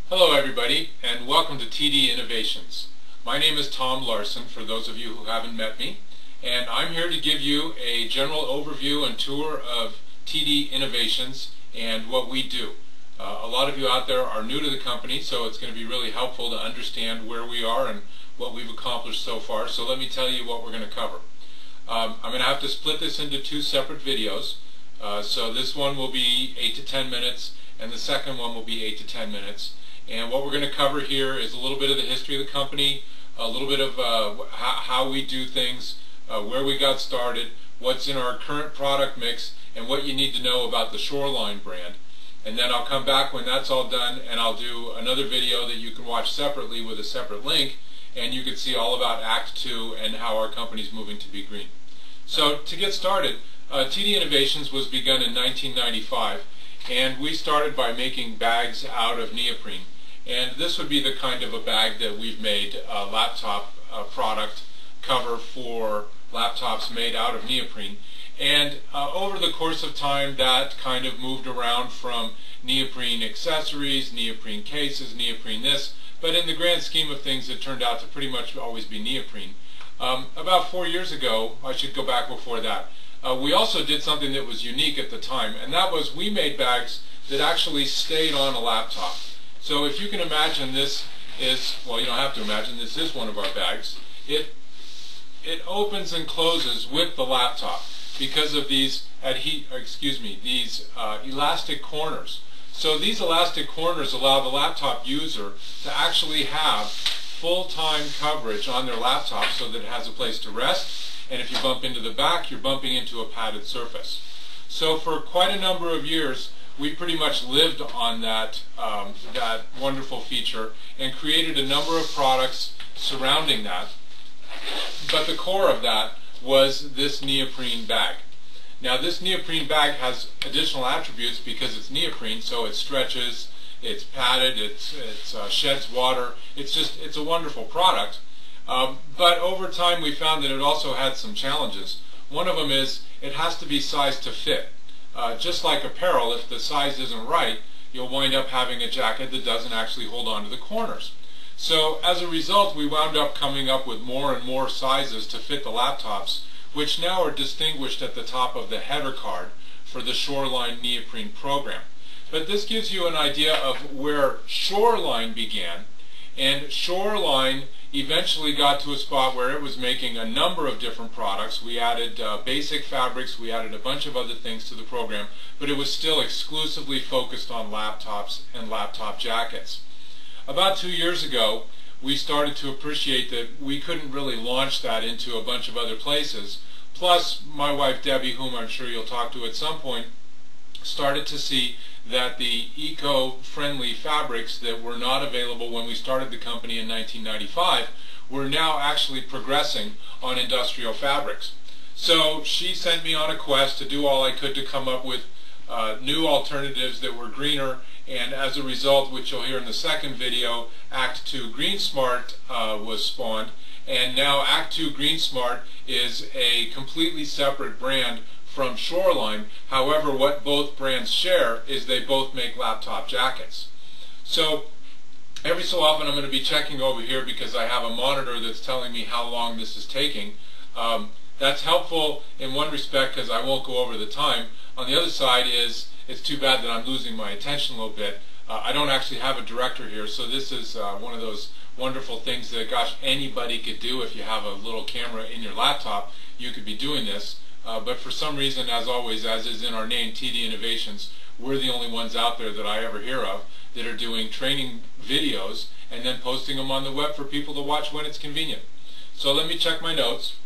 Hello everybody, and welcome to TD Innovations. My name is Tom Larson, for those of you who haven't met me, and I'm here to give you a general overview and tour of TD Innovations and what we do. A lot of you out there are new to the company, so it's going to be really helpful to understand where we are and what we've accomplished so far. So let me tell you what we're going to cover. I'm going to have to split this into two separate videos. So this one will be 8 to 10 minutes, and the second one will be 8 to 10 minutes. And what we're going to cover here is a little bit of the history of the company, a little bit of how we do things, where we got started, what's in our current product mix, and what you need to know about the Shoreline brand. And then I'll come back when that's all done, and I'll do another video that you can watch separately with a separate link, and you can see all about Act 2 and how our company's moving to be green. So to get started, TD Innovations was begun in 1995, and we started by making bags out of neoprene. And this would be the kind of a bag that we've made, a laptop product cover for laptops made out of neoprene. And over the course of time, that kind of moved around from neoprene accessories, neoprene cases, neoprene this. But in the grand scheme of things, it turned out to pretty much always be neoprene. About 4 years ago, I should go back before that, we also did something that was unique at the time, and that was we made bags that actually stayed on a laptop. So if you can imagine, this is, well, you don't have to imagine, this is one of our bags. It opens and closes with the laptop because of these elastic corners. So these elastic corners allow the laptop user to actually have full-time coverage on their laptop so that it has a place to rest, and if you bump into the back, you're bumping into a padded surface. So for quite a number of years, we pretty much lived on that wonderful feature and created a number of products surrounding that. But the core of that was this neoprene bag. Now this neoprene bag has additional attributes because it's neoprene, so it stretches, it's padded, it sheds water. It's a wonderful product. But over time we found that it also had some challenges. One of them is it has to be sized to fit. Just like apparel, if the size isn't right, you'll wind up having a jacket that doesn't actually hold on to the corners. So as a result, we wound up coming up with more and more sizes to fit the laptops, which now are distinguished at the top of the header card for the Shoreline neoprene program. But this gives you an idea of where Shoreline began, and Shoreline eventually got to a spot where it was making a number of different products. We added basic fabrics, we added a bunch of other things to the program, but it was still exclusively focused on laptops and laptop jackets. About 2 years ago, we started to appreciate that we couldn't really launch that into a bunch of other places. Plus, my wife Debbie, whom I'm sure you'll talk to at some point, started to see that the eco-friendly fabrics that were not available when we started the company in 1995 were now actually progressing on industrial fabrics. So she sent me on a quest to do all I could to come up with new alternatives that were greener, and as a result, which you'll hear in the second video, Act 2 GreenSmart was spawned, and now Act 2 GreenSmart is a completely separate brand from Shoreline. However, what both brands share is they both make laptop jackets. So every so often I'm going to be checking over here because I have a monitor that's telling me how long this is taking. That's helpful in one respect because I won't go over the time. On the other side is it's too bad that I'm losing my attention a little bit. I don't actually have a director here, so this is one of those wonderful things that, gosh, anybody could do. If you have a little camera in your laptop, you could be doing this. But for some reason, as always, as is in our name, TD Innovations, we're the only ones out there that I ever hear of that are doing training videos and then posting them on the web for people to watch when it's convenient. So let me check my notes.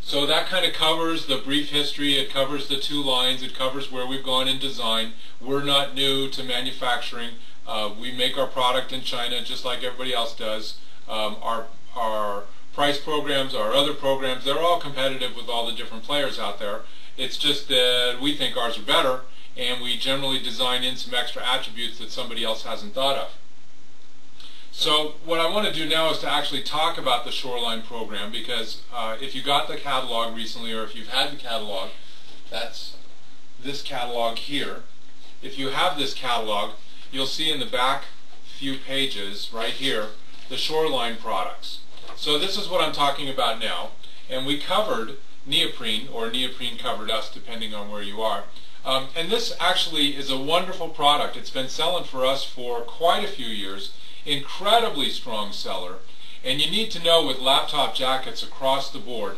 So that kind of covers the brief history, it covers the 2 lines, it covers where we've gone in design. We're not new to manufacturing. We make our product in China just like everybody else does. Our price programs, our other programs, they're all competitive with all the different players out there. It's just that we think ours are better, and we generally design in some extra attributes that somebody else hasn't thought of. So what I want to do now is to actually talk about the Shoreline program, because if you got the catalog recently, or if you've had the catalog, that's this catalog here. If you have this catalog, you'll see in the back few pages right here the Shoreline products. So this is what I'm talking about now, and we covered neoprene, or neoprene covered us depending on where you are. And this actually is a wonderful product. It's been selling for us for quite a few years, incredibly strong seller, and you need to know with laptop jackets across the board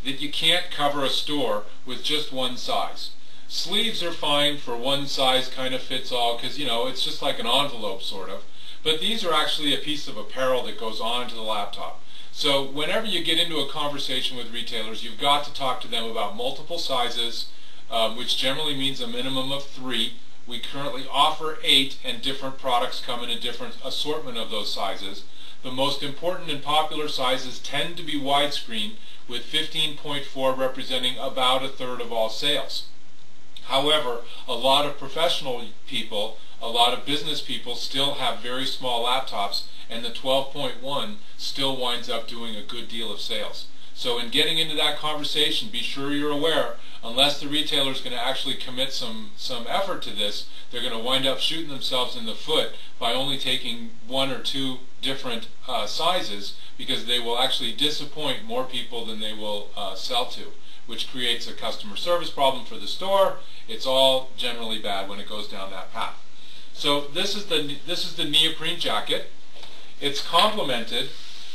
that you can't cover a store with just one size. Sleeves are fine for one size kind of fits all, because it's just like an envelope sort of, but these are actually a piece of apparel that goes onto the laptop. So whenever you get into a conversation with retailers, you've got to talk to them about multiple sizes, which generally means a minimum of 3. We currently offer 8, and different products come in a different assortment of those sizes. The most important and popular sizes tend to be widescreen, with 15.4 representing about 1/3 of all sales. However, a lot of professional people, a lot of business people still have very small laptops, and the 12.1 still winds up doing a good deal of sales. So in getting into that conversation, be sure you're aware, unless the retailer is going to actually commit some effort to this, they're going to wind up shooting themselves in the foot by only taking 1 or 2 different sizes, because they will actually disappoint more people than they will sell to, which creates a customer service problem for the store. It's all generally bad when it goes down that path. So this is the neoprene jacket. It's complemented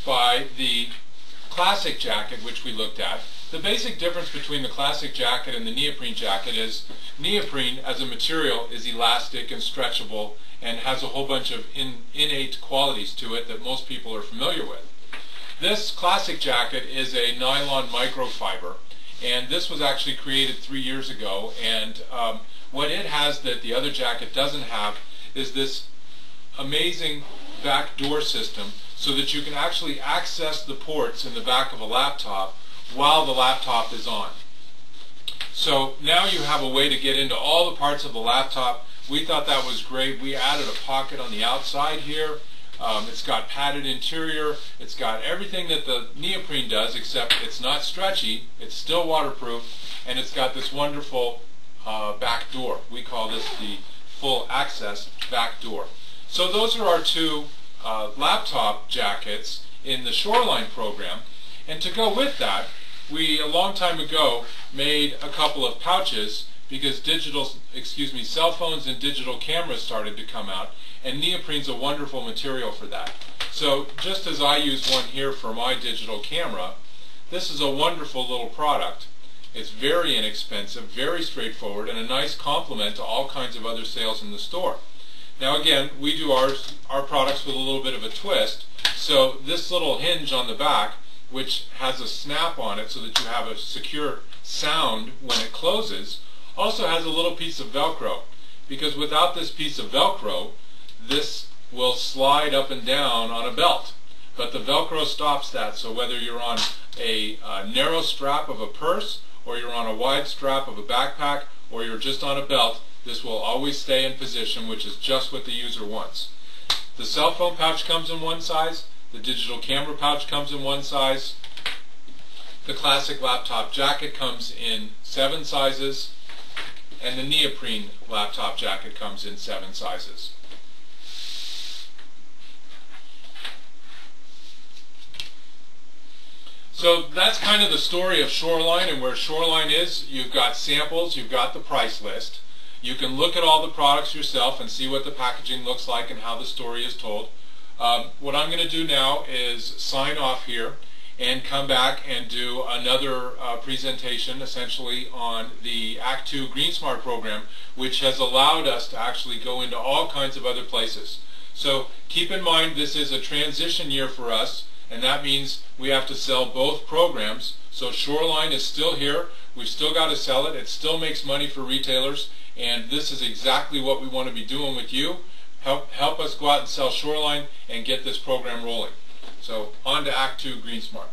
by the classic jacket, which we looked at. The basic difference between the classic jacket and the neoprene jacket is neoprene as a material is elastic and stretchable and has a whole bunch of innate qualities to it that most people are familiar with. This classic jacket is a nylon microfiber, and this was actually created 3 years ago, and what it has that the other jacket doesn't have is this amazing back door system, so that you can actually access the ports in the back of a laptop while the laptop is on. So now you have a way to get into all the parts of the laptop. We thought that was great. We added a pocket on the outside here. It's got padded interior. It's got everything that the neoprene does, except it's not stretchy. It's still waterproof, and it's got this wonderful back door. We call this the full access back door. So those are our 2 laptop jackets in the Shoreline program. And to go with that, we a long time ago made a couple of pouches, because cell phones and digital cameras started to come out, and neoprene's a wonderful material for that. So just as I use one here for my digital camera, this is a wonderful little product. It's very inexpensive, very straightforward, and a nice complement to all kinds of other sales in the store. Now again, we do our products with a little bit of a twist. So this little hinge on the back, which has a snap on it so that you have a secure sound when it closes, also has a little piece of Velcro, because without this piece of Velcro, this will slide up and down on a belt. But the Velcro stops that, so whether you're on a narrow strap of a purse, or you're on a wide strap of a backpack, or you're just on a belt, this will always stay in position, which is just what the user wants. The cell phone pouch comes in one size, the digital camera pouch comes in one size, the classic laptop jacket comes in 7 sizes, and the neoprene laptop jacket comes in 7 sizes. So that's kind of the story of Shoreline and where Shoreline is. You've got samples, you've got the price list. You can look at all the products yourself and see what the packaging looks like and how the story is told. What I'm going to do now is sign off here and come back and do another presentation essentially on the Act 2 GreenSmart program, which has allowed us to actually go into all kinds of other places. So keep in mind, this is a transition year for us, and that means we have to sell both programs. So Shoreline is still here. We've still got to sell it. It still makes money for retailers, and this is exactly what we want to be doing with you. Help us go out and sell Shoreline and get this program rolling. So on to Act 2 GreenSmart.